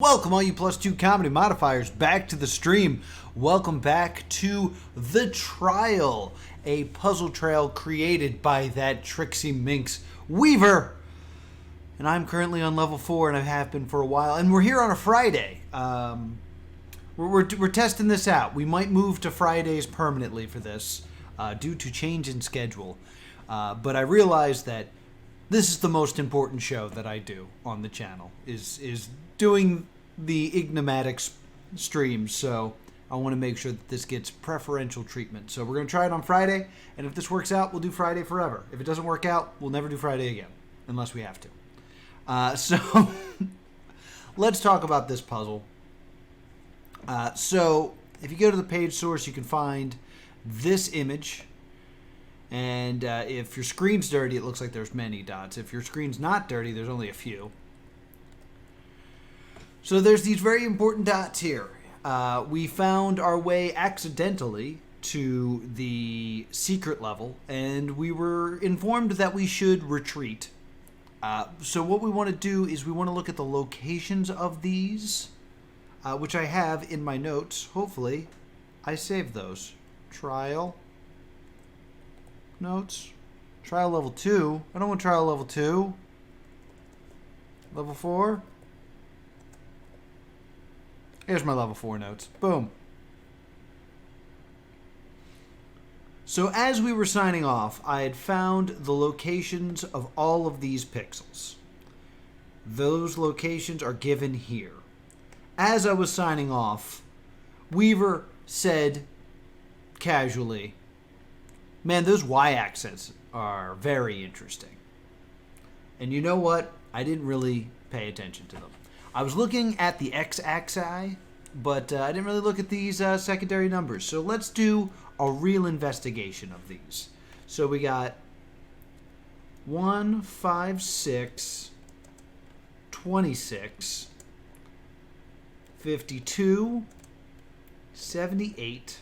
Welcome all you +2 comedy modifiers back to the stream. Welcome back to The Trial, a puzzle trail created by that tricksy minx Weaver. And I'm currently on level 4 and I have been for a while. And we're here on a Friday. We're testing this out. We might move to Fridays permanently for this due to change in schedule. But I realized that this is the most important show that I do on the channel, is doing the ignomatic streams, so I want to make sure that this gets preferential treatment. So we're going to try it on Friday, and if this works out, we'll do Friday forever. If it doesn't work out, we'll never do Friday again, unless we have to. So let's talk about this puzzle. So if you go to the page source, you can find this image. And if your screen's dirty, it looks like there's many dots. If your screen's not dirty, there's only a few. So there's these very important dots here. We found our way accidentally to the secret level, and we were informed that we should retreat. So what we want to do is we want to look at the locations of these, which I have in my notes. Hopefully, I saved those. Trial. Notes. Trial level 2. I don't want trial level 2. Level 4. Here's my level 4 notes. Boom. So as we were signing off, I had found the locations of all of these pixels. Those locations are given here. As I was signing off, Weaver said casually, "Man, those y-axes are very interesting." And you know what? I didn't really pay attention to them. I was looking at the x-axis, but I didn't really look at these secondary numbers. So let's do a real investigation of these. So we got 1, 5, 6, 26, 52, 78,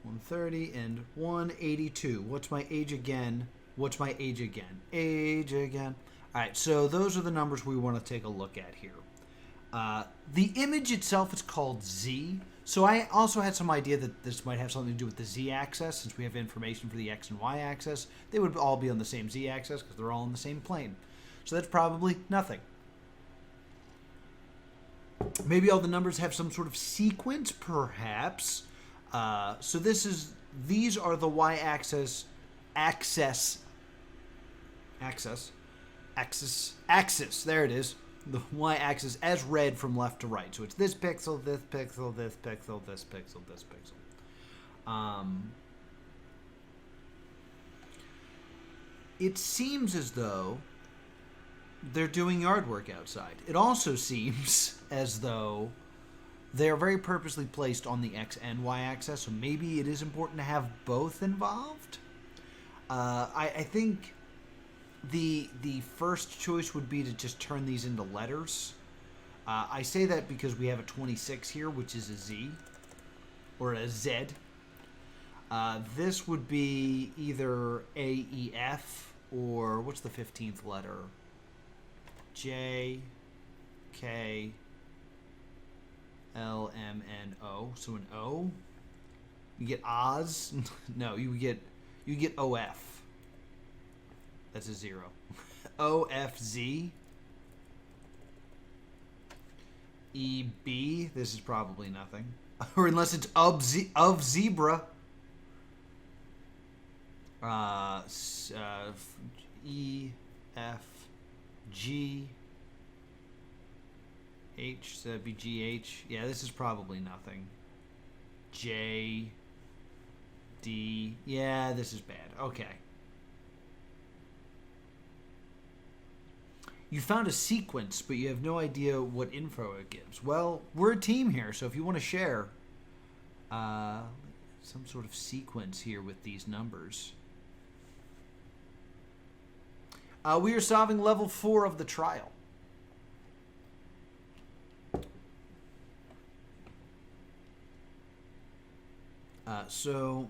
130 and 182. What's my age again? What's my age again? Age again. All right, so those are the numbers we want to take a look at here. The image itself is called Z. So I also had some idea that this might have something to do with the Z-axis, since we have information for the X and Y-axis. They would all be on the same Z-axis because they're all on the same plane. So that's probably nothing. Maybe all the numbers have some sort of sequence, perhaps. So these are the y-axis, axis. There it is. The y-axis as read from left to right. So it's this pixel, this pixel, this pixel, this pixel, this pixel. It seems as though they're doing yard work outside. It also seems as though they are very purposely placed on the X and Y axis, so maybe it is important to have both involved. I think the first choice would be to just turn these into letters. I say that because we have a 26 here, which is a Z, or a Z. This would be either A, E, F, or what's the 15th letter? J, K, L, M, N, O. So an O. You get Oz. No, you get OF. That's a 0. OFZ. EB. This is probably nothing. Or unless it's of zebra. E, F, G, H, so that'd be GH. Yeah, this is probably nothing. J, D. Yeah, this is bad. Okay. You found a sequence, but you have no idea what info it gives. Well, we're a team here, so if you want to share some sort of sequence here with these numbers. We are solving level 4 of the trial. So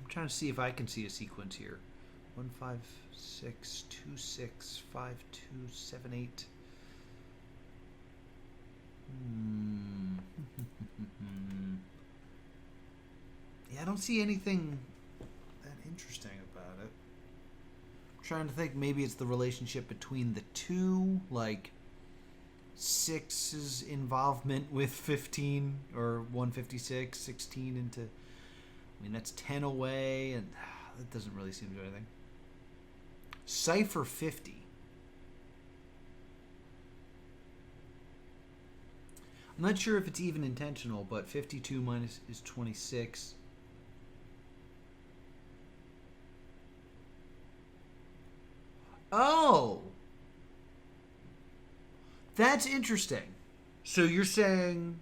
I'm trying to see if I can see a sequence here. 1 5 6 2 6 5 2 7 8. Yeah, I don't see anything that interesting about it. I'm trying to think, maybe it's the relationship between the two, like 6's involvement with 15 or 156, 16 into. I mean, that's 10 away, and that doesn't really seem to do anything. Cipher 50. I'm not sure if it's even intentional, but 52 minus is 26. Oh! That's interesting. So you're saying...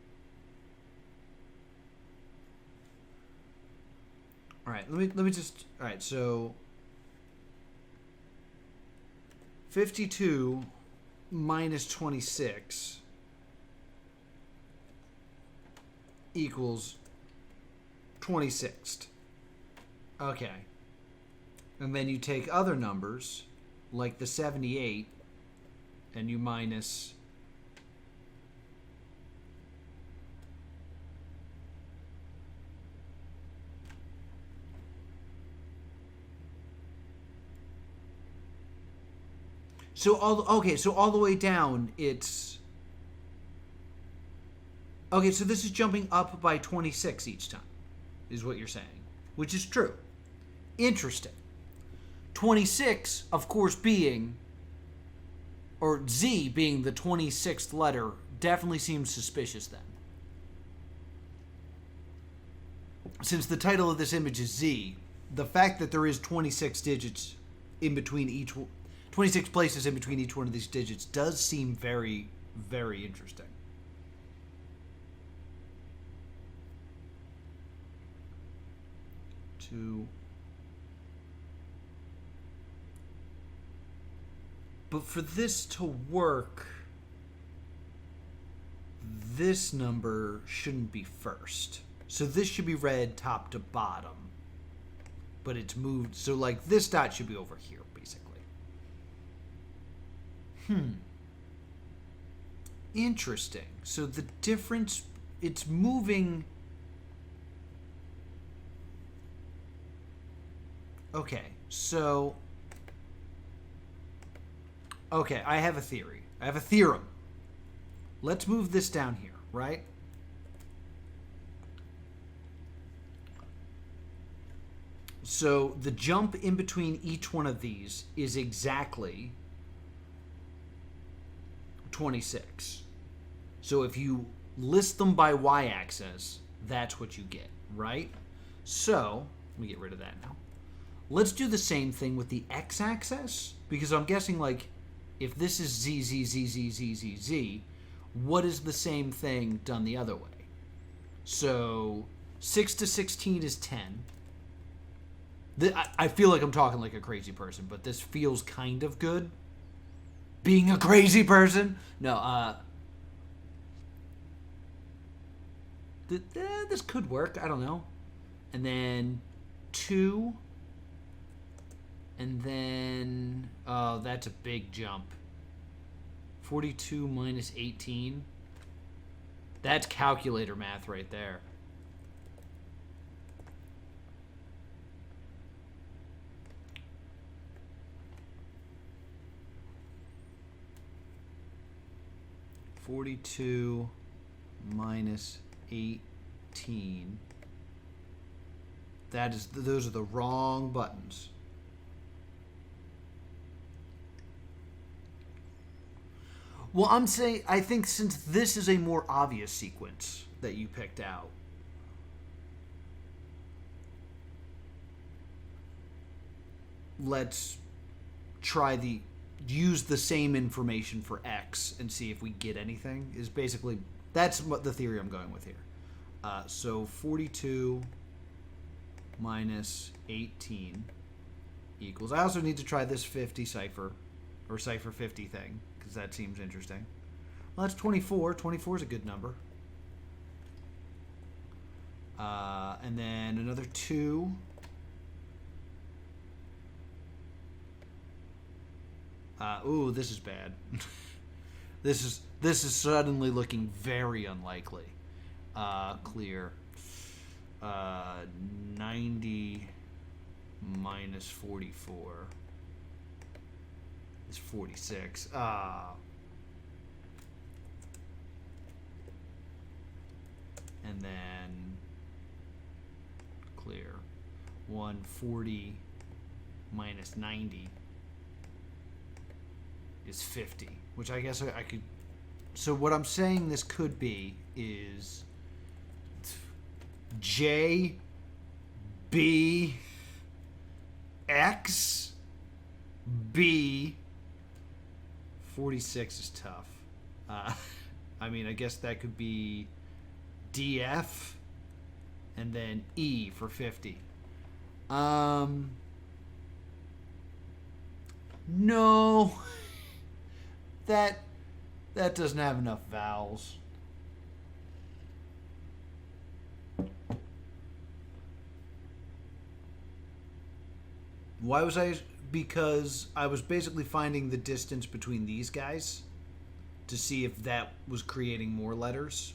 Alright, let me just... Alright, so... 52 minus 26 equals 26th. Okay. And then you take other numbers, like the 78, and you minus... So all the way down, it's... Okay, so this is jumping up by 26 each time, is what you're saying, which is true. Interesting. 26, of course, being, or Z being the 26th letter, definitely seems suspicious then. Since the title of this image is Z, the fact that there is 26 digits in between each 26 places in between each one of these digits does seem very, very interesting. But for this to work, this number shouldn't be first. So this should be read top to bottom. But it's moved, so like this dot should be over here, basically. Interesting. So the difference, it's moving... Okay, so... Okay, I have a theory. I have a theorem. Let's move this down here, right? So the jump in between each one of these is exactly 26. So if you list them by y-axis, that's what you get, right? So, let me get rid of that now. Let's do the same thing with the x-axis, because I'm guessing, like, if this is z, z, z, z, z, z, z, what is the same thing done the other way? So, 6 to 16 is 10. I feel like I'm talking like a crazy person, but this feels kind of good. Being a crazy person? No, this could work. I don't know. And then 2. And then... Oh, that's a big jump. 42 minus 18. That's calculator math right there. (42 minus 18). That is, those are the wrong buttons. Well, I'm saying, I think since this is a more obvious sequence that you picked out, let's try use the same information for X and see if we get anything, is basically, that's what the theory I'm going with here. So 42 minus 18 equals, I also need to try this 50 cipher, or cipher 50 thing, because that seems interesting. Well, that's 24. 24 is a good number. And then another 2. Ooh, this is bad. This is suddenly looking very unlikely. Clear. 90 minus 44 is 46. And then clear. 140 minus 90 is 50, which I guess I could. So what I'm saying this could be is J B X B. 46 is tough. I mean, I guess that could be DF and then E for 50. No. That doesn't have enough vowels. Why was I? Because I was basically finding the distance between these guys to see if that was creating more letters.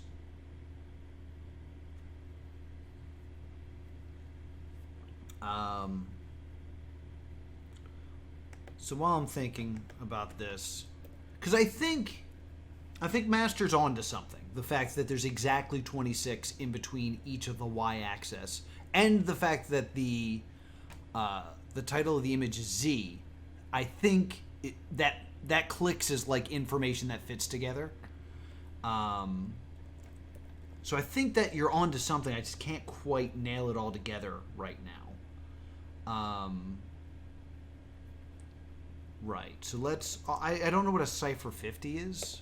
So while I'm thinking about this, because I think Master's onto something. The fact that there's exactly 26 in between each of the y-axis, and the fact that the title of the image is Z. I think that clicks as like information that fits together. So I think that you're onto something. I just can't quite nail it all together right now. Right. So let's. I don't know what a cipher 50 is.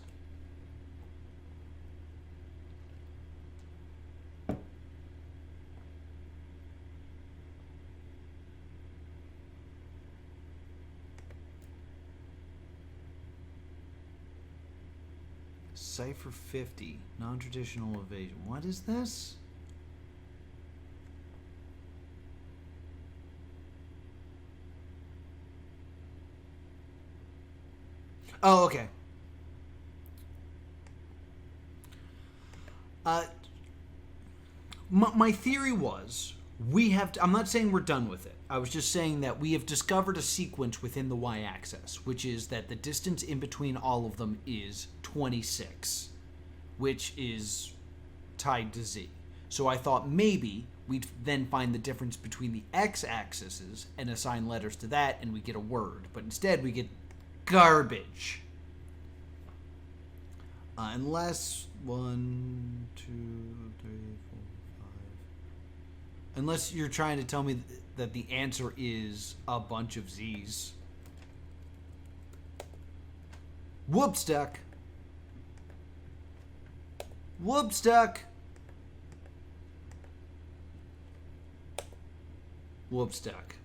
Cipher 50, non-traditional evasion. What is this? Oh, okay. My theory was we have to, I'm not saying we're done with it. I was just saying that we have discovered a sequence within the y-axis, which is that the distance in between all of them is 26, which is tied to Z. So I thought maybe we'd then find the difference between the x-axes and assign letters to that, and we get a word. But instead we get garbage. Unless 1, 2, 3, 4, 5. Unless you're trying to tell me that the answer is a bunch of Z's. Whoopstuck. Whoopstuck. Whoopstuck.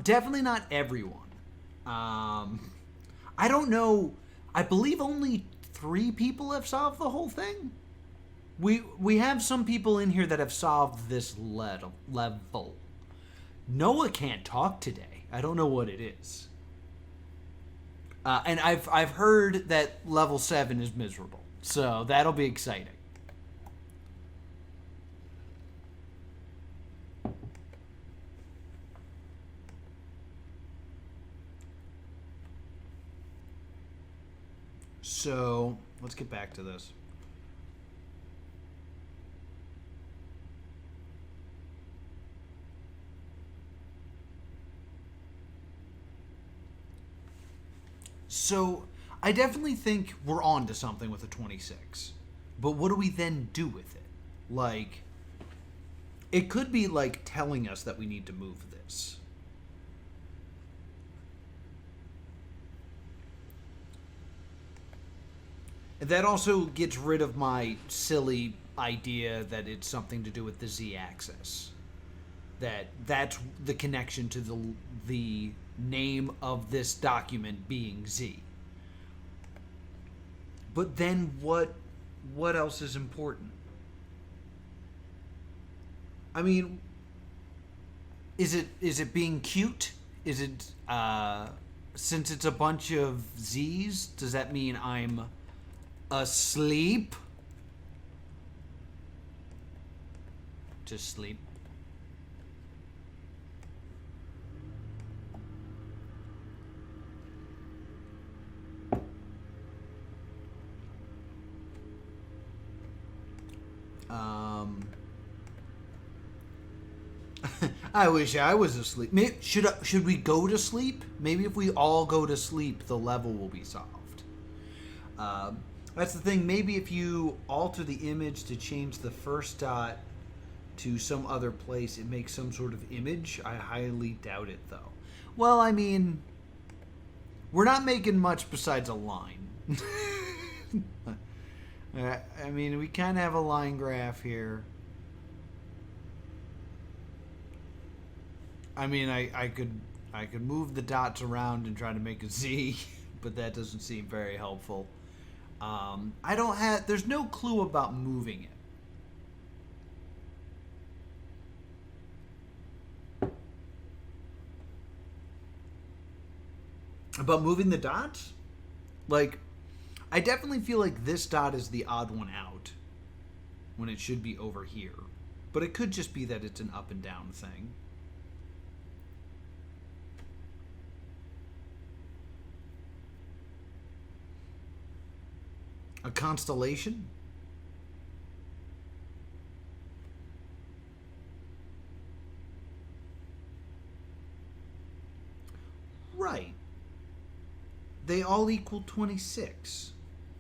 Definitely not everyone. I don't know. I believe only 3 people have solved the whole thing. We have some people in here that have solved this level. Noah can't talk today. I don't know what it is. And I've heard that level 7 is miserable. So that'll be exciting. So let's get back to this. So I definitely think we're on to something with the 26. But what do we then do with it? Like, it could be like telling us that we need to move this. That also gets rid of my silly idea that it's something to do with the z-axis. That's the connection to the name of this document being Z. But then what else is important? I mean, is it being cute? Is it since it's a bunch of Z's, does that mean I'm asleep? To sleep. I wish I was asleep. Maybe, should we go to sleep? Maybe if we all go to sleep, the level will be solved. That's the thing. Maybe if you alter the image to change the first dot to some other place, it makes some sort of image. I highly doubt it, though. Well, I mean, we're not making much besides a line. I mean, we kind of have a line graph here. I mean, I could move the dots around and try to make a Z, but that doesn't seem very helpful. There's no clue about moving it. About moving the dots? Like, I definitely feel like this dot is the odd one out when it should be over here. But it could just be that it's an up and down thing. A constellation? Right. They all equal 26.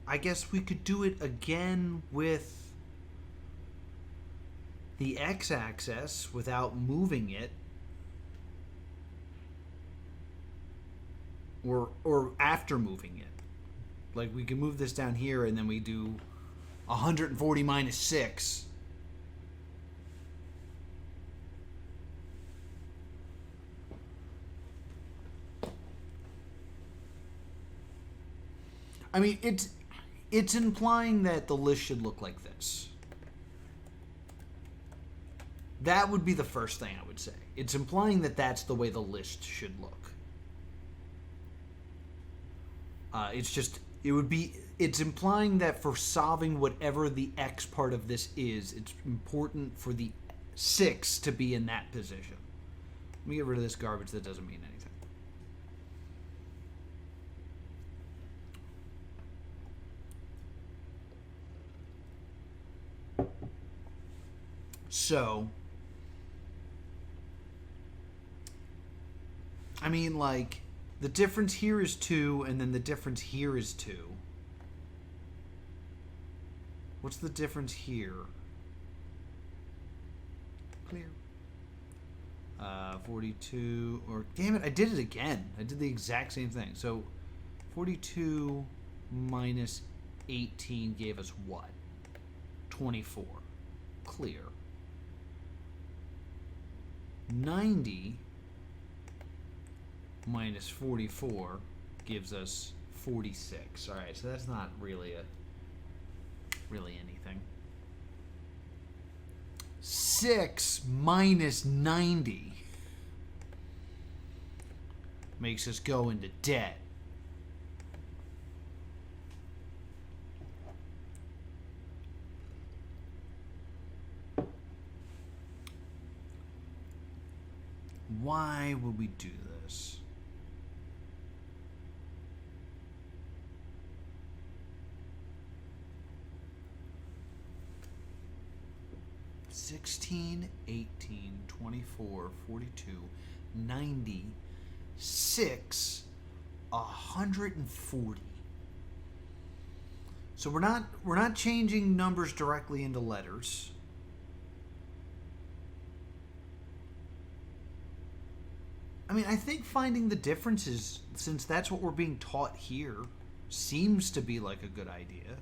I guess we could do it again with the x-axis without moving it. Or after moving it. Like, we can move this down here, and then we do 140 minus 6. I mean, it's implying that the list should look like this. That would be the first thing I would say. It's implying that that's the way the list should look. It's implying that for solving whatever the X part of this is, it's important for the 6 to be in that position. Let me get rid of this garbage that doesn't mean anything. So, I mean, like, the difference here is 2, and then the difference here is 2. What's the difference here? Clear. 42, or damn it, I did it again. I did the exact same thing. So 42 minus 18 gave us what? 24. Clear. 90 minus 44 gives us 46. All right, so that's not really anything. 6 minus 90 makes us go into debt. Why would we do this? $16, $18, $24, $42, $90, $6, $140. So we're not changing numbers directly into letters. I mean, I think finding the differences, since that's what we're being taught here, seems to be like a good idea.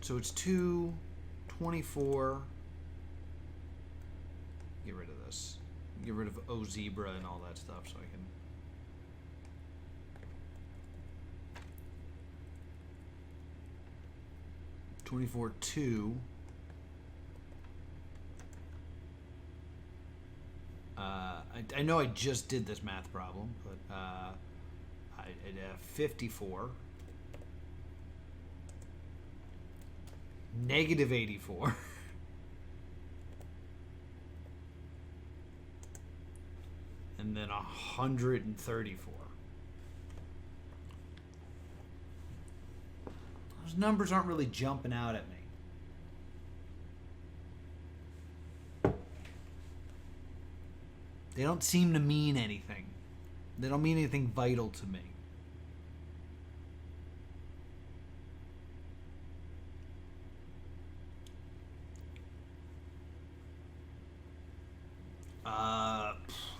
So it's 2, 24. Get rid of this. Get rid of O zebra and all that stuff so I can 24, 2. I know I just did this math problem, but I'd have 54. Negative 84. And then 134. Those numbers aren't really jumping out at me. They don't seem to mean anything. They don't mean anything vital to me.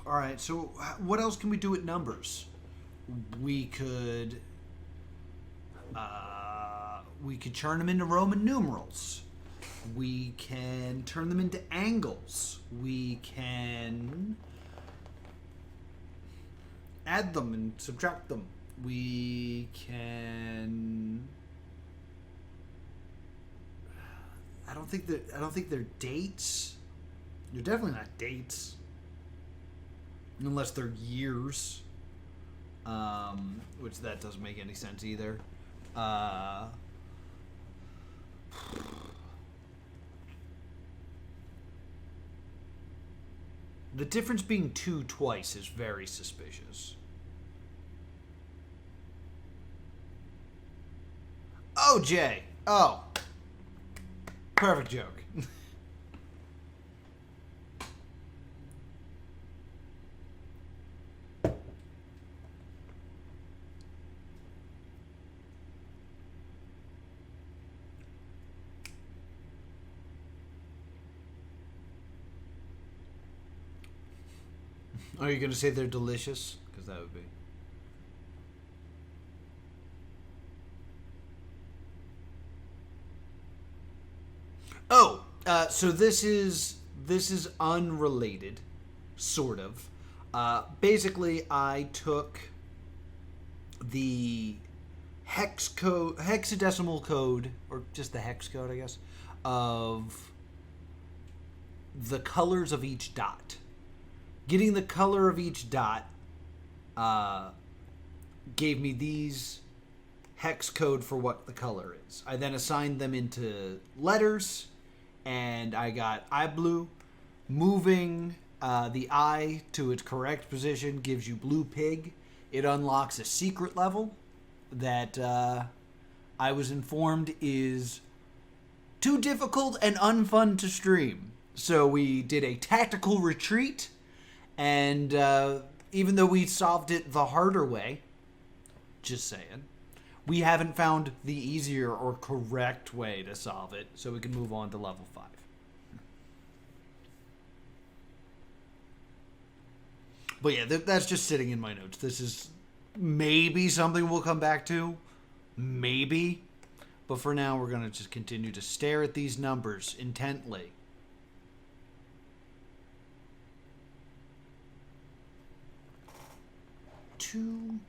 All right, so what else can we do with numbers? We could turn them into Roman numerals. We can turn them into angles. We can add them and subtract them. We can. I don't think they're dates. They're definitely not dates, unless they're years. Which that doesn't make any sense either. The difference being 2 twice is very suspicious. Oh, Jay. Oh. Perfect joke. Are you going to say they're delicious? Because that would be. Oh, so this is unrelated, sort of. Basically, I took the hexadecimal code, or just the hex code, I guess, of the colors of each dot. Getting the color of each dot gave me these hex code for what the color is. I then assigned them into letters, and I got eye blue. Moving the eye to its correct position gives you blue pig. It unlocks a secret level that I was informed is too difficult and unfun to stream. So we did a tactical retreat, and even though we solved it the harder way, just saying, we haven't found the easier or correct way to solve it, so we can move on to level 5. But yeah, that's just sitting in my notes. This is maybe something we'll come back to. Maybe. But for now, we're going to just continue to stare at these numbers intently. Two.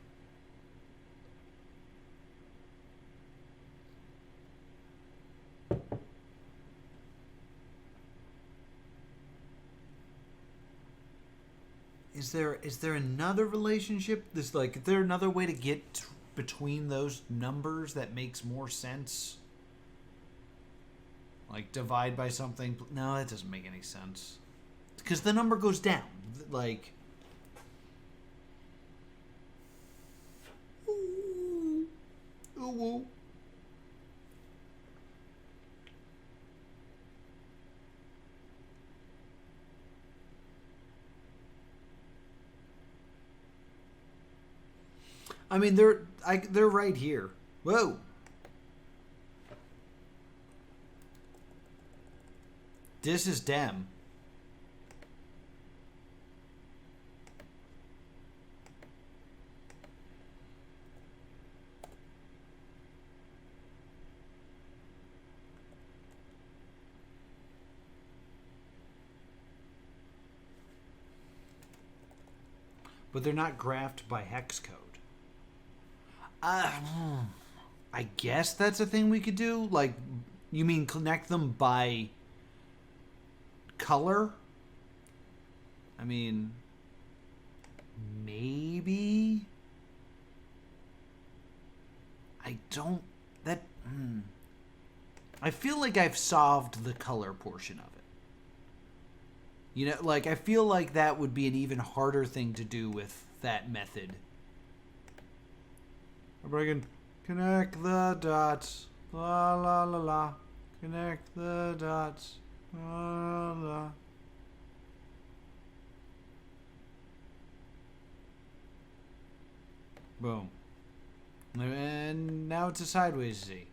Is there another relationship? Is there another way to get between those numbers that makes more sense? Like divide by something? No, that doesn't make any sense. Because the number goes down. Like, ooh, ooh. I mean, they're right here. Whoa. This is dem. But they're not graphed by hex code. I guess that's a thing we could do. Like, You mean connect them by color? I mean, maybe. I don't. That. I feel like I've solved the color portion of it. You know, like, I feel like that would be an even harder thing to do with that method. Or I can connect the dots. La la la la. Connect the dots. La la la. Boom. And now it's a sideways Z.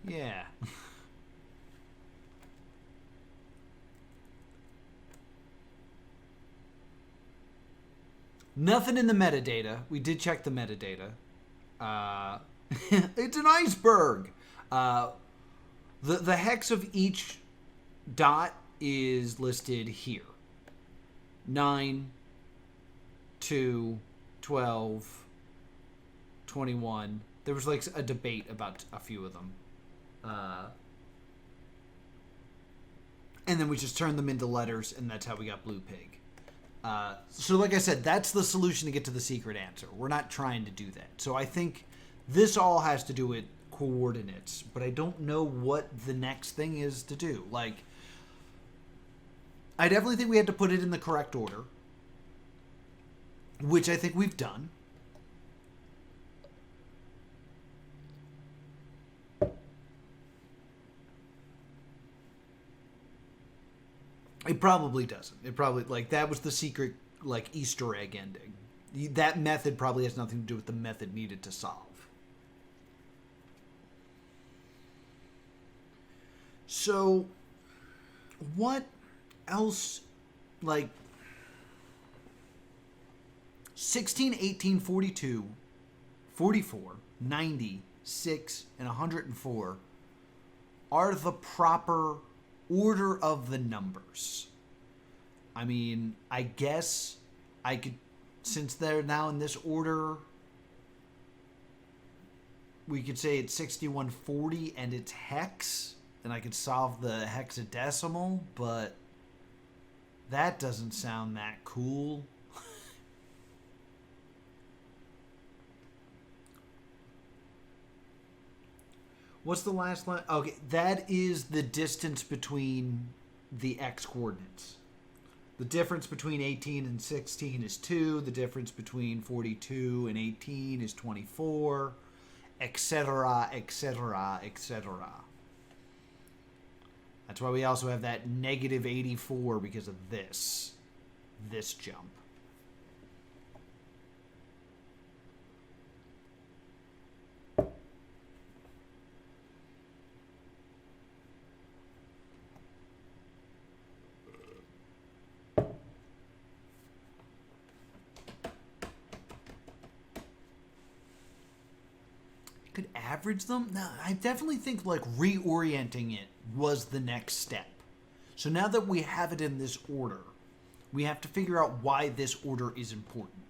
Yeah. Nothing in the metadata. We did check the metadata. It's an iceberg. The hex of each dot is listed here. 9, 2, 12, 21. There was like a debate about a few of them. And then we just turned them into letters, and that's how we got Blue Pig. So like I said, that's the solution to get to the secret answer. We're not trying to do that. So I think this all has to do with coordinates, but I don't know what the next thing is to do. Like, I definitely think we had to put it in the correct order, which I think we've done. It probably doesn't. It probably, like, that was the secret, like, Easter egg ending. That method probably has nothing to do with the method needed to solve. So, what else, like, 16, 18, 42, 44, 90, 6, and 104 are the proper order of the numbers. I mean, I guess I could, since they're now in this order, we could say it's 6140 and it's hex, and I could solve the hexadecimal, but that doesn't sound that cool. What's the last line? Okay, that is the distance between the x coordinates. The difference between 18 and 16 is 2. The difference between 42 and 18 is 24, etc., etc., etc. That's why we also have that negative 84 because of this jump. Could average them? No, I definitely think like reorienting it was the next step. So now that we have it in this order, we have to figure out why this order is important.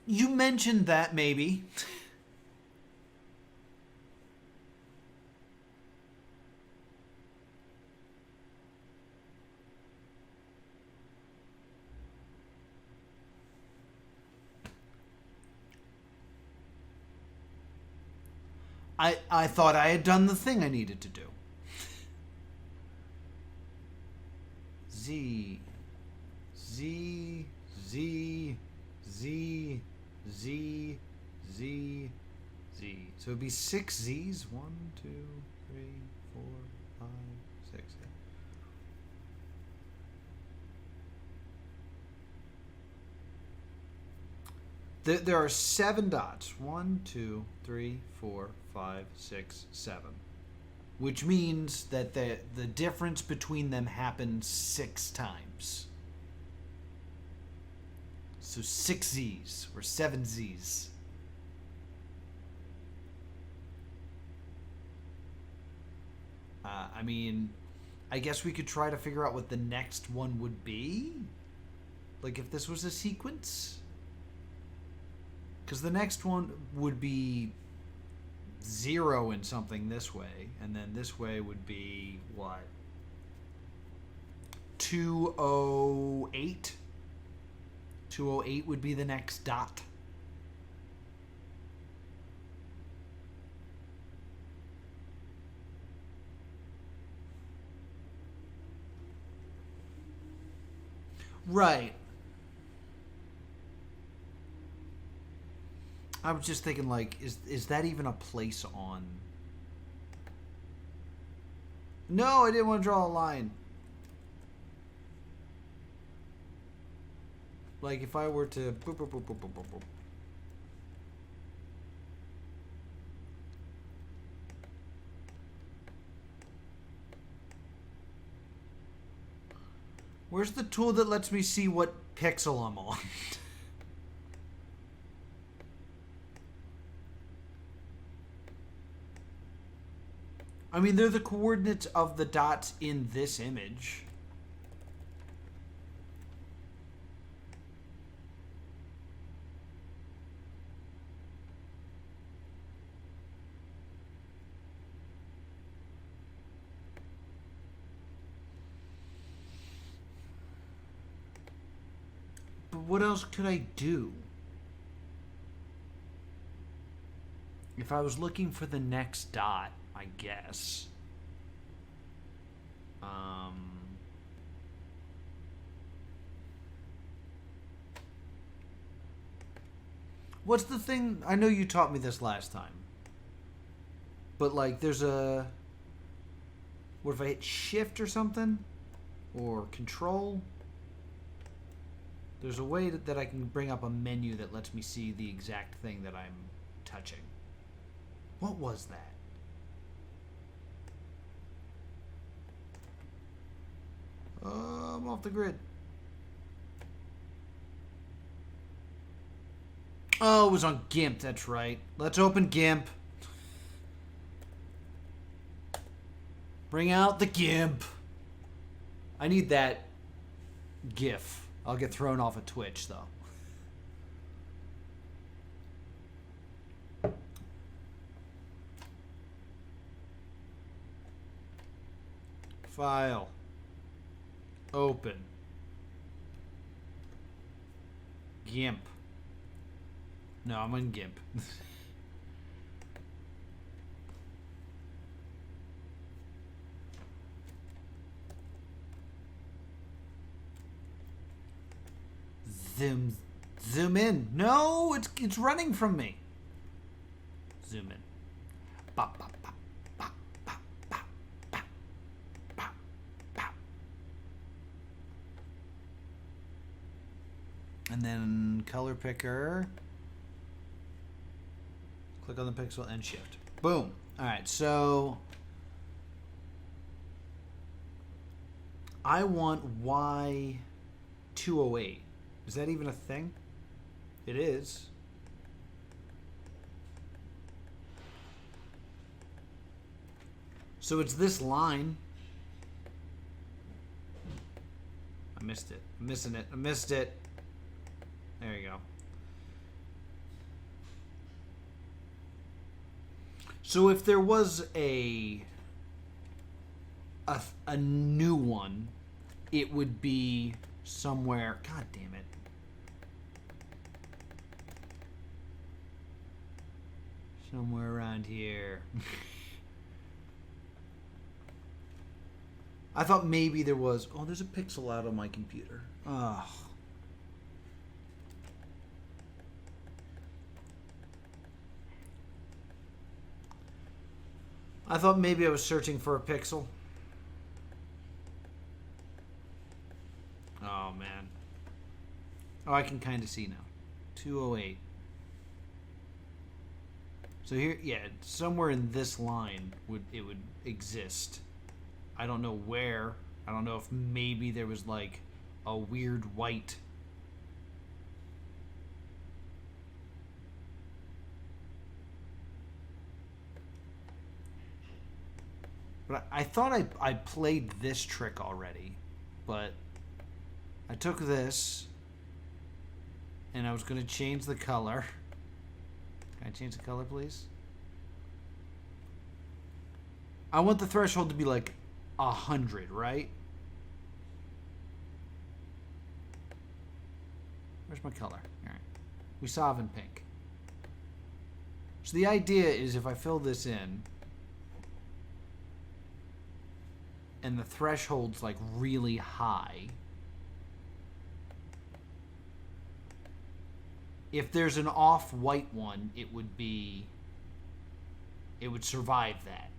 You mentioned that maybe. I thought I had done the thing I needed to do. Z, Z, Z, Z, Z, Z, Z. So it'd be 6 Z's. 1, 2, 3, 4, 5, 6. There are 7 dots. 1, 2, 3, 4, 5, 6, 7. Which means that the difference between them happens 6 times. So 6 Z's or 7 Z's. I mean, I guess we could try to figure out what the next one would be. Like if this was a sequence? Because the next one would be 0 and something this way, and then this way would be what? 208? 208 would be the next dot. Right. I was just thinking, like, is that even a place on? No, I didn't want to draw a line. Like, if I were to... Boop, boop, boop, boop, boop, boop, boop. Where's the tool that lets me see what pixel I'm on? I mean, they're the coordinates of the dots in this image. But what else could I do? If I was looking for the next dot, I guess. What's the thing? I know you taught me this last time. But like there's a... What if I hit shift or something? Or control? There's a way that I can bring up a menu that lets me see the exact thing that I'm touching. What was that? I'm off the grid. Oh, it was on GIMP, that's right. Let's open GIMP. Bring out the GIMP. I need that GIF. I'll get thrown off of Twitch, though. File. Open. GIMP. No, I'm on GIMP. Zoom in. No, it's running from me. Zoom in. Bop, bop, bop, bop, bop, bop, bop, bop, bop. And then color picker. Click on the pixel and shift. Boom. All right, so I want Y208. Is that even a thing? It is. So it's this line. I missed it. I'm missing it. I missed it. There you go. So if there was a new one, it would be somewhere. God damn it. Somewhere around here. I thought maybe there was. Oh, there's a pixel out on my computer. Oh. I thought maybe I was searching for a pixel. Oh, man. Oh, I can kind of see now. 208. So here, yeah, somewhere in this line would exist. I don't know where. I don't know if maybe there was like a weird white. But I thought I played this trick already, but I took this And I was going to change the color. Can I change the color, please? I want the threshold to be like 100, right? Where's my color? All right. We saw in pink. So the idea is if I fill this in and the threshold's like really high, if there's an off-white one, it would survive that.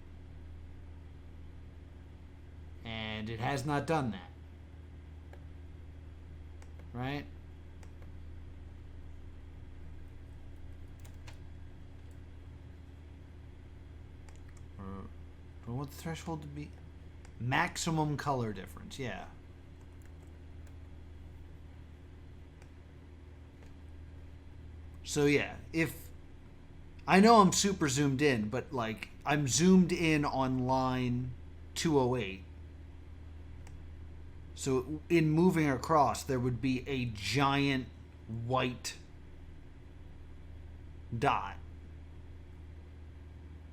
And it has not done that. Right? Do I want the threshold to be maximum color difference? Yeah. So yeah, if I know I'm super zoomed in, but like I'm zoomed in on line 208. So in moving across, there would be a giant white dot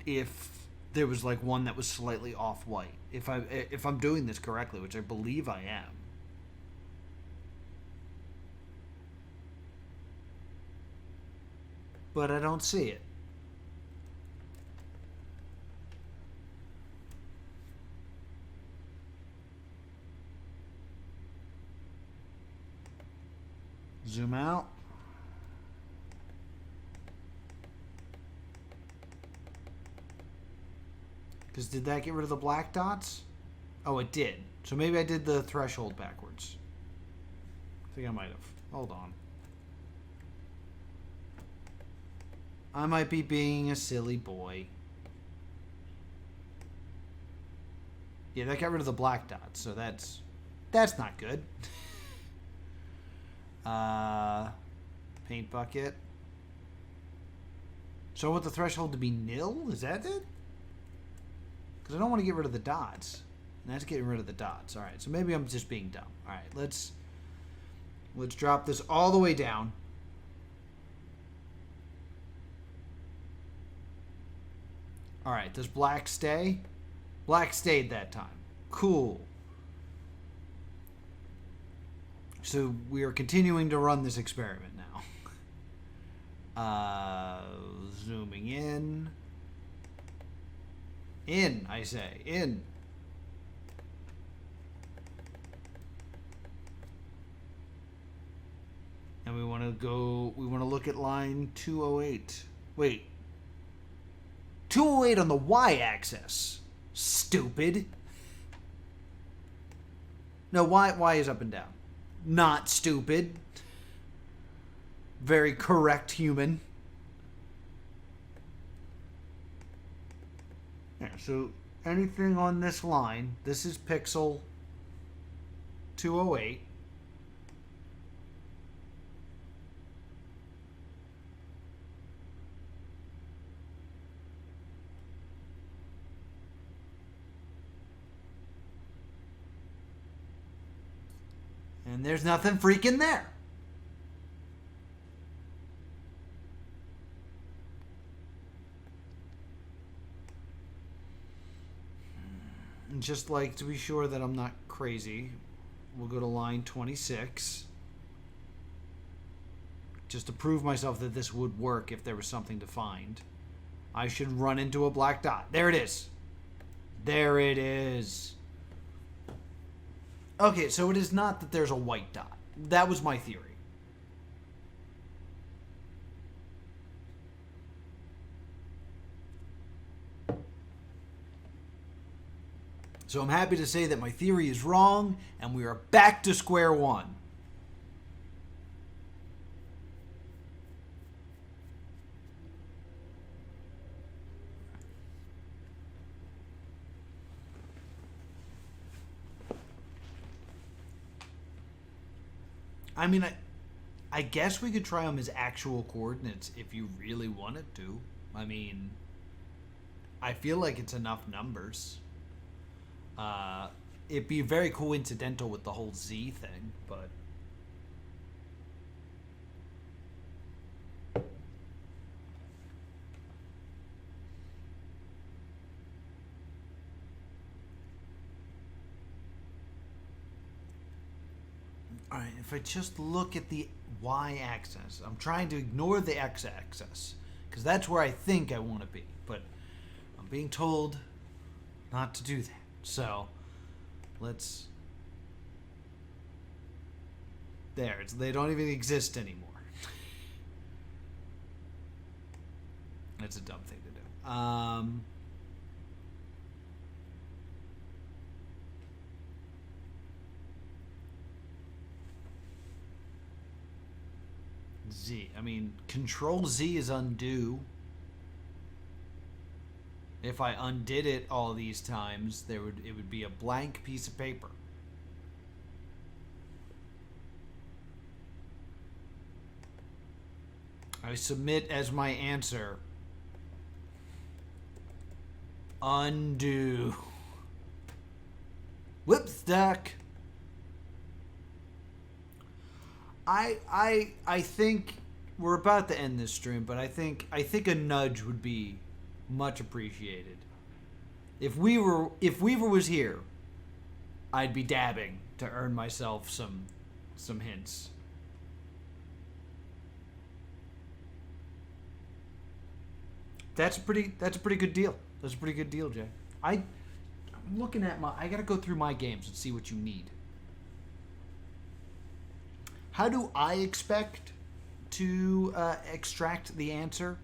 if there was like one that was slightly off white. If I'm doing this correctly, which I believe I am. But I don't see it. Zoom out. Because did that get rid of the black dots? Oh, it did. So maybe I did the threshold backwards. I think I might have. Hold on. I might be being a silly boy. Yeah, that got rid of the black dots, so that's not good. Paint bucket. So I want the threshold to be nil? Is that it? Because I don't want to get rid of the dots. And that's getting rid of the dots. Alright, so maybe I'm just being dumb. Alright, let's drop this all the way down. Alright, does black stay? Black stayed that time. Cool. So we are continuing to run this experiment now. Zooming in. In, I say. In. And we want to look at line 208. Wait. 208 on the y-axis. Stupid. No, y is up and down. Not stupid. Very correct human. Yeah, so anything on this line, this is pixel 208. And there's nothing freaking there. And just like to be sure that I'm not crazy, we'll go to line 26. Just to prove myself that this would work if there was something to find. I should run into a black dot. There it is. There it is. Okay, so it is not that there's a white dot. That was my theory. So I'm happy to say that my theory is wrong, and we are back to square one. I mean, I guess we could try them as actual coordinates if you really wanted to. I mean, I feel like it's enough numbers. It'd be very coincidental with the whole Z thing, but Alright, if I just look at the y-axis, I'm trying to ignore the x-axis, because that's where I think I want to be, but I'm being told not to do that. So, let's... There, they don't even exist anymore. That's a dumb thing to do. Z. I mean, Control Z is undo. If I undid it all these times, it would be a blank piece of paper. I submit as my answer. Undo. Whip stuck. I think we're about to end this stream, but I think a nudge would be much appreciated. If Weaver was here, I'd be dabbing to earn myself some hints. That's a pretty good deal. That's a pretty good deal, Jay. I'm looking at I gotta go through my games and see what you need. How do I expect to extract the answer?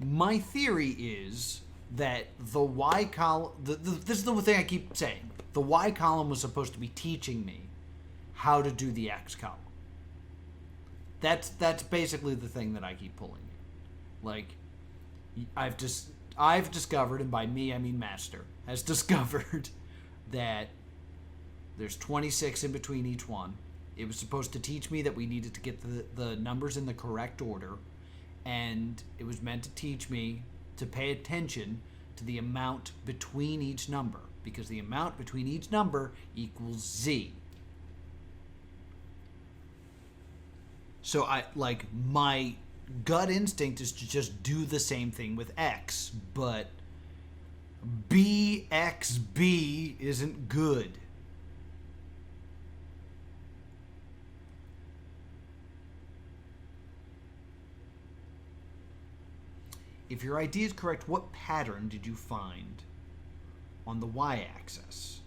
My theory is that the Y column... This is the thing I keep saying. The Y column was supposed to be teaching me how to do the X column. That's basically the thing that I keep pulling. Like, I've discovered, and by me I mean Master, has discovered that there's 26 in between each one. It was supposed to teach me that we needed to get the numbers in the correct order, and it was meant to teach me to pay attention to the amount between each number, because the amount between each number equals Z. So my gut instinct is to just do the same thing with X, but BXB isn't good. If your idea is correct, what pattern did you find on the y-axis?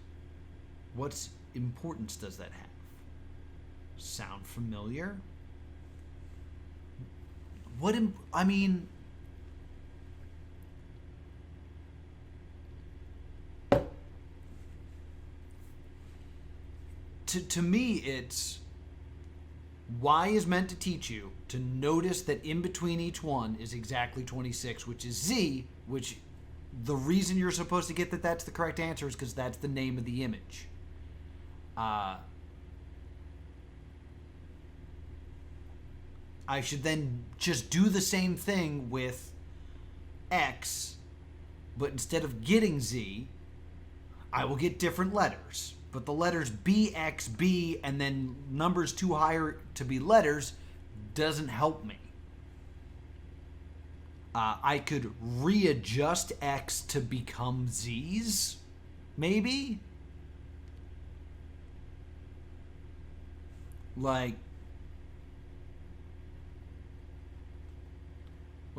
What importance does that have? Sound familiar? I mean... To me, it's... Y is meant to teach you to notice that in between each one is exactly 26, which is Z, which the reason you're supposed to get that that's the correct answer is because that's the name of the image. I should then just do the same thing with X, but instead of getting Z, I will get different letters. But the letters BXB and then numbers too high to be letters doesn't help me. I could readjust X to become Z's, maybe? Like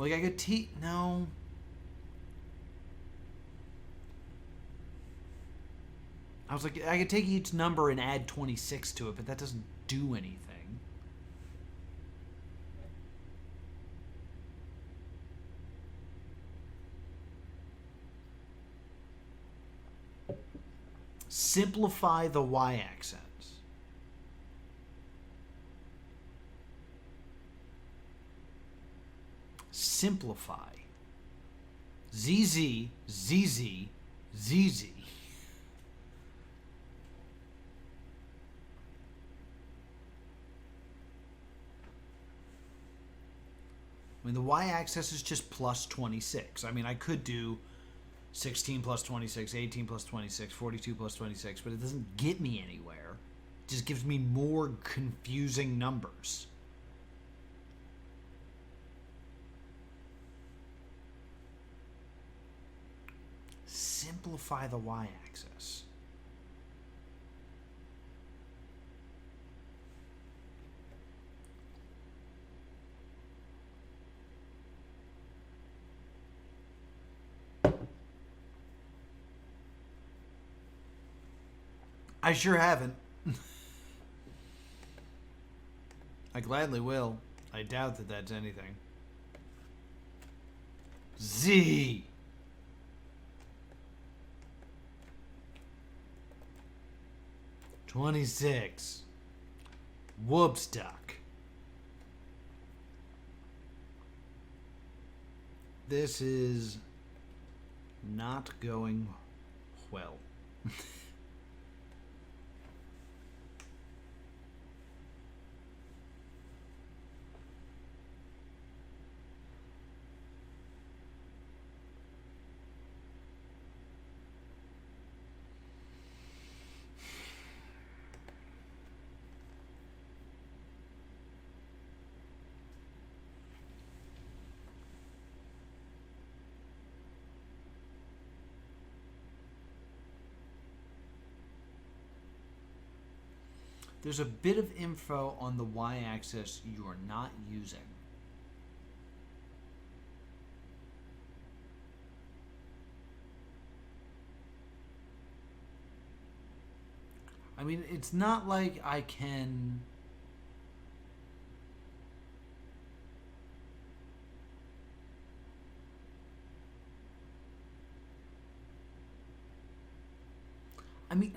I could no... I was like, I could take each number and add 26 to it, but that doesn't do anything. Simplify the y-axis. Simplify. ZZ, ZZ, ZZ. I mean, the y-axis is just plus 26. I mean, I could do 16 plus 26, 18 plus 26, 42 plus 26, but it doesn't get me anywhere. It just gives me more confusing numbers. Simplify the y-axis. I sure haven't. I gladly will. I doubt that that's anything. Z. $26. Whoops duck. This is not going well. There's a bit of info on the y-axis you're not using. I mean, it's not like I can... I mean...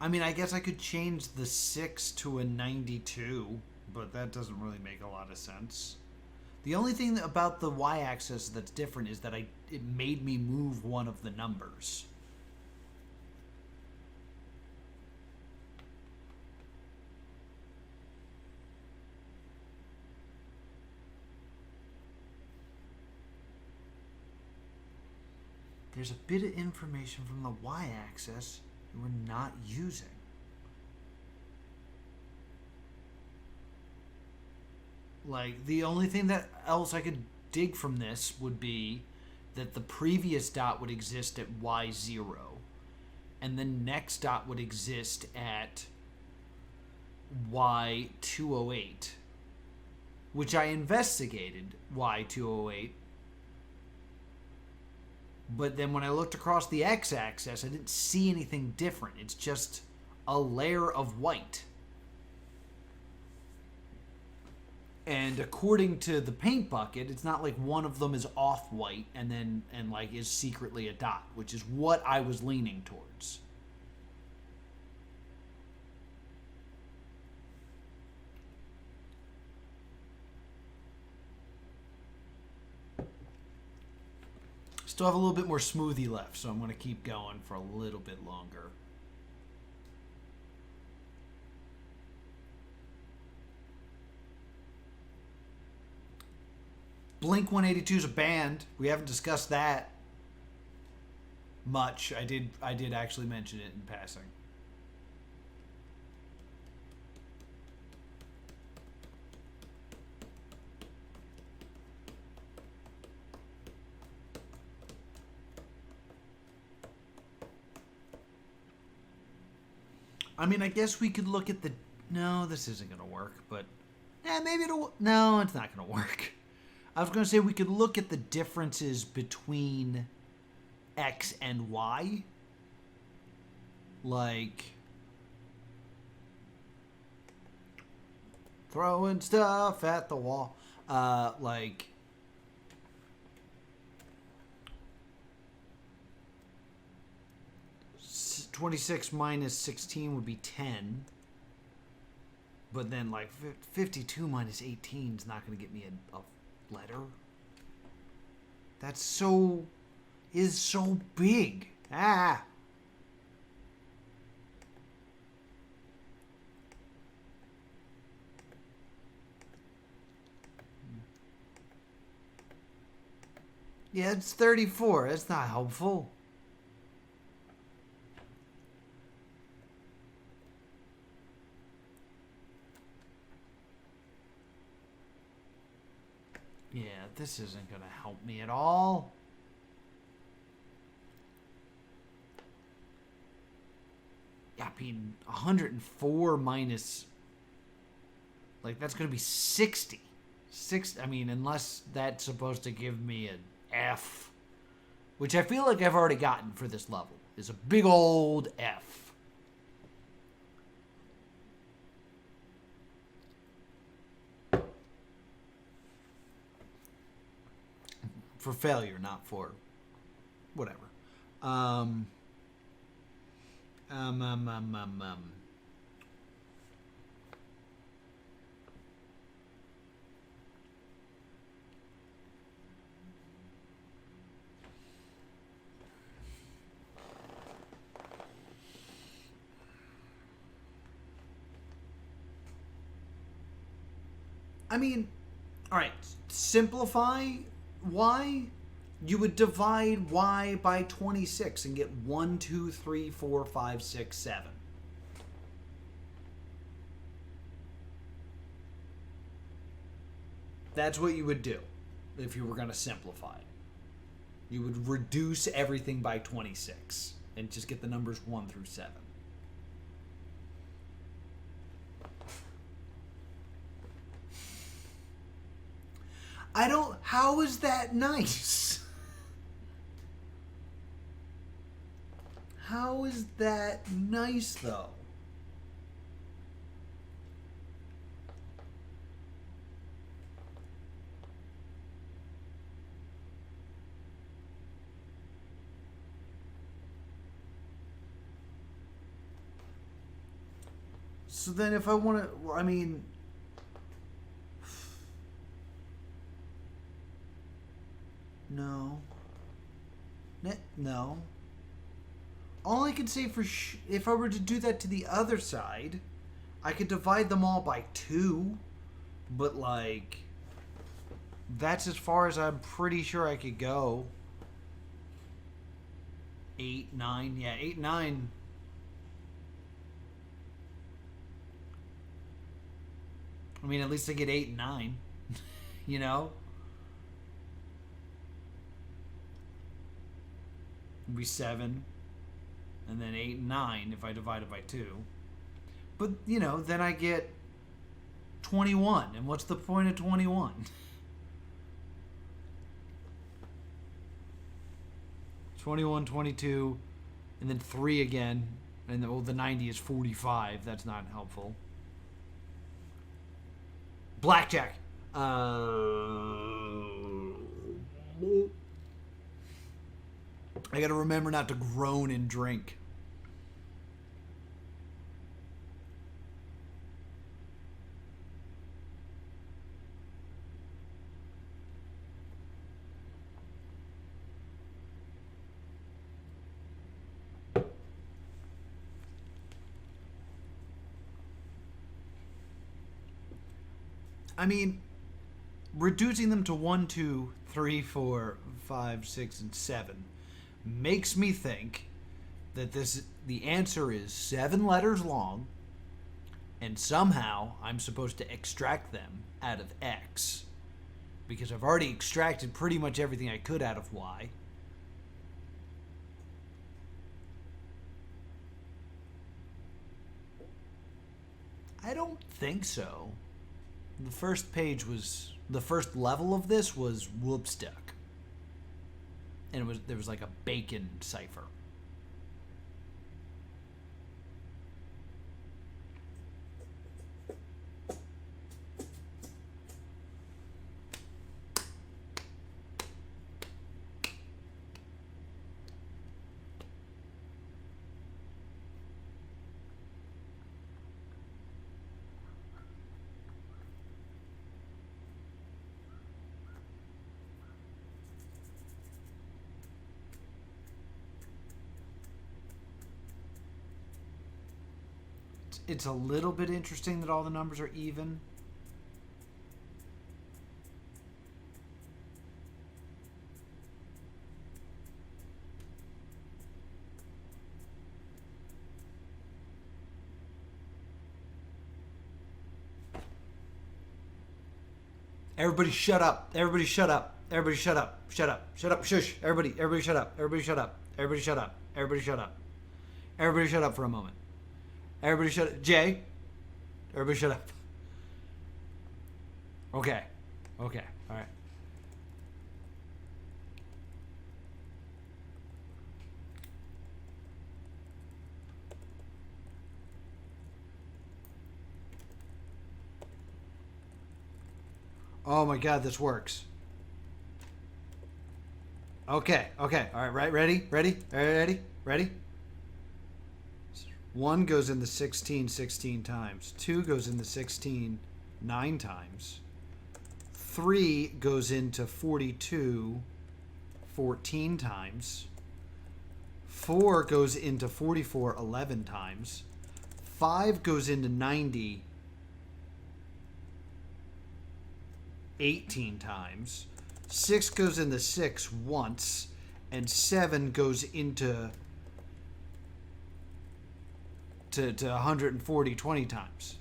I guess I could change the 6 to a 92, but that doesn't really make a lot of sense. The only thing about the y-axis that's different is that it made me move one of the numbers. There's a bit of information from the y-axis that we're not using. Like, the only thing that else I could dig from this would be that the previous dot would exist at y0, and the next dot would exist at y208, which I investigated y208, but then when I looked across the x-axis, I didn't see anything different. It's just a layer of white. And according to the paint bucket, it's not like one of them is off-white and like is secretly a dot, which is what I was leaning towards. Still have a little bit more smoothie left, so I'm going to keep going for a little bit longer. Blink-182 is a band. We haven't discussed that much. I did actually mention it in passing. I mean, I guess we could look at the... No, this isn't going to work, but... maybe it'll... No, it's not going to work. I was going to say we could look at the differences between X and Y. Like... throwing stuff at the wall. Like... 26 minus 16 would be 10. But then, like, 52 minus 18 is not going to get me a letter. That's so... is so big. Ah! Yeah, it's 34. That's not helpful. Yeah, this isn't going to help me at all. Yeah, I mean, 104 minus... Like, that's going to be 60. 6, I mean, unless that's supposed to give me an F, which I feel like I've already gotten for this level, is a big old F. For failure, not for whatever. I mean, all right, simplify y. You would divide y by 26 and get 1, 2, 3, 4, 5, 6, 7. That's what you would do if you were going to simplify. You would reduce everything by 26 and just get the numbers 1 through 7. How is that nice? How is that nice, though? So then if I want to, I mean, no. No. All I could say if I were to do that to the other side, I could divide them all by 2, but like, that's as far as I'm pretty sure I could go. 8, 9, yeah, 8, 9. I mean, at least I get 8 and 9, you know? It'd be 7, and then 8 and 9 if I divide it by 2. But, you know, then I get 21, and what's the point of 21? 21, 22, and then 3 again, and the 90 is 45. That's not helpful. Blackjack. I gotta remember not to groan and drink. I mean, reducing them to 1, 2, 3, 4, 5, 6, and 7 makes me think that the answer is 7 letters long, and somehow I'm supposed to extract them out of X, because I've already extracted pretty much everything I could out of Y. I don't think so. The first level of this was Whoopstuck. And there was like a bacon cipher. It's a little bit interesting that all the numbers are even. Everybody shut up. Everybody shut up. Everybody shut up. Shut up. Shut up. Shush. Everybody shut up. Everybody shut up. Everybody shut up. Everybody shut up. Everybody shut up for a moment. Everybody shut up. Jay, everybody shut up. Okay. Okay. All right. Oh my God, this works. Okay. Okay. All right. Right. Ready. Ready. Ready. Ready. 1 goes in the 16 16 times. 2 goes in the 16 9 times. 3 goes into 42 14 times. 4 goes into 44 11 times. 5 goes into 90 18 times. 6 goes into 6 once. And 7 goes into to 140 20 times.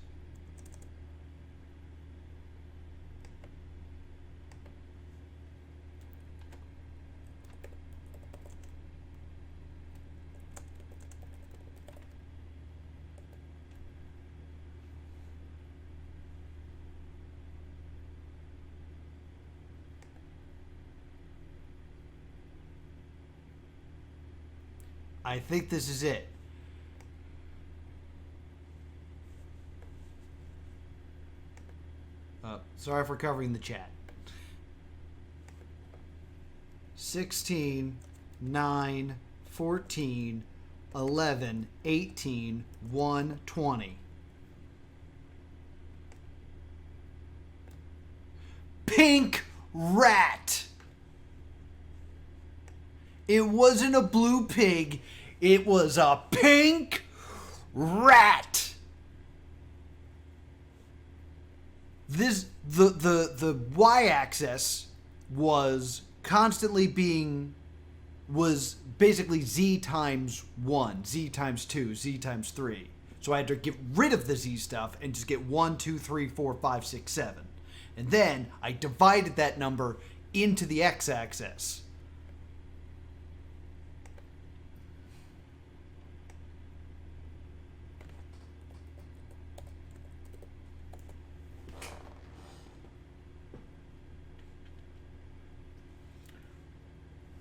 I think this is it. Sorry for covering the chat. 16, 9, 14, 11, 18, 1, 20. Pink rat. It wasn't a blue pig. It was a pink rat. This the y-axis was constantly was basically z times 1, z times 2, z times 3. So I had to get rid of the z stuff and just get 1, 2, 3, 4, 5, 6, 7. And then I divided that number into the x-axis.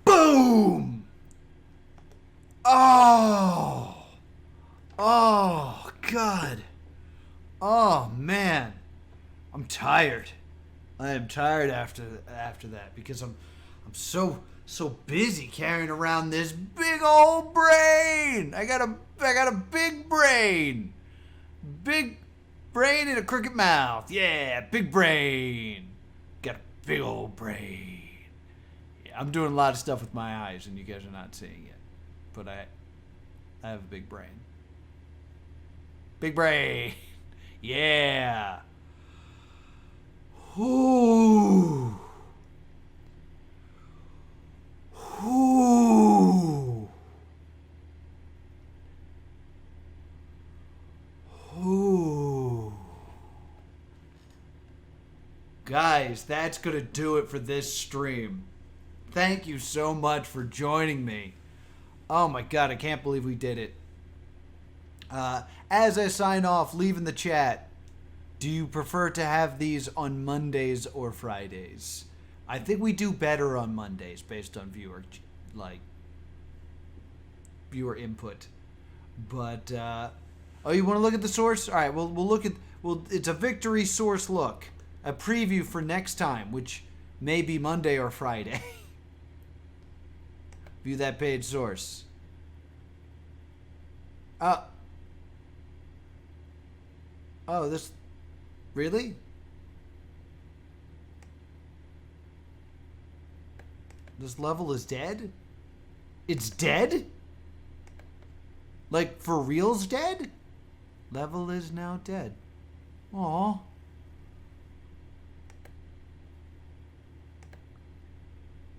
Boom! Oh! Oh, God. Oh, man. I'm tired. I am tired after that because I'm so busy carrying around this big old brain. I got a big brain. Big brain in a crooked mouth. Yeah, big brain. Got a big old brain. I'm doing a lot of stuff with my eyes, and you guys are not seeing it. But I have a big brain. Big brain. Yeah. Ooh. Ooh. Ooh. Guys, that's going to do it for this stream. Thank you so much for joining me. Oh my God, I can't believe we did it. As I sign off, leave in the chat, do you prefer to have these on Mondays or Fridays? I think we do better on Mondays based on viewer input. But oh, you want to look at the source? All right, we'll look at it's a victory source look, a preview for next time, which may be Monday or Friday. View that page source. Oh, this really? This level is dead? It's dead? Like, for real's dead? Level is now dead. Aww.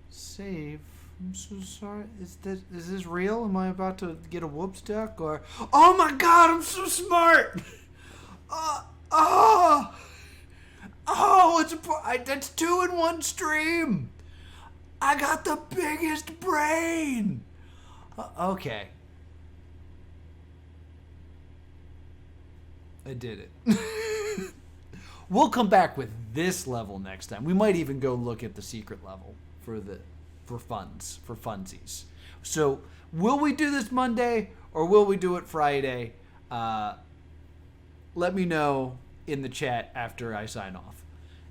Save. I'm so sorry. Is this real? Am I about to get a whoops duck? Or... Oh my God, I'm so smart! That's 2 in 1 stream! I got the biggest brain! Okay. I did it. We'll come back with this level next time. We might even go look at the secret level for funsies. So, will we do this Monday or will we do it Friday? Let me know in the chat after I sign off.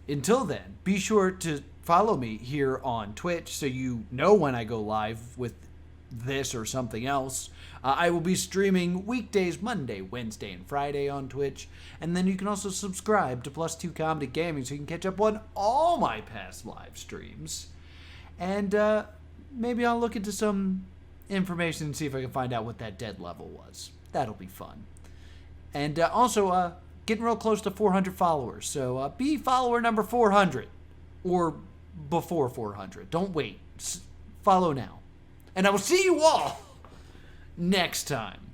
Until then, be sure to follow me here on Twitch so you know when I go live with this or something else. I will be streaming weekdays, Monday, Wednesday, and Friday on Twitch. And then you can also subscribe to Plus 2 Comedy Gaming so you can catch up on all my past live streams. And maybe I'll look into some information and see if I can find out what that dead level was. That'll be fun. And also, getting real close to 400 followers. So be follower number 400 or before 400. Don't wait. Follow now. And I will see you all next time.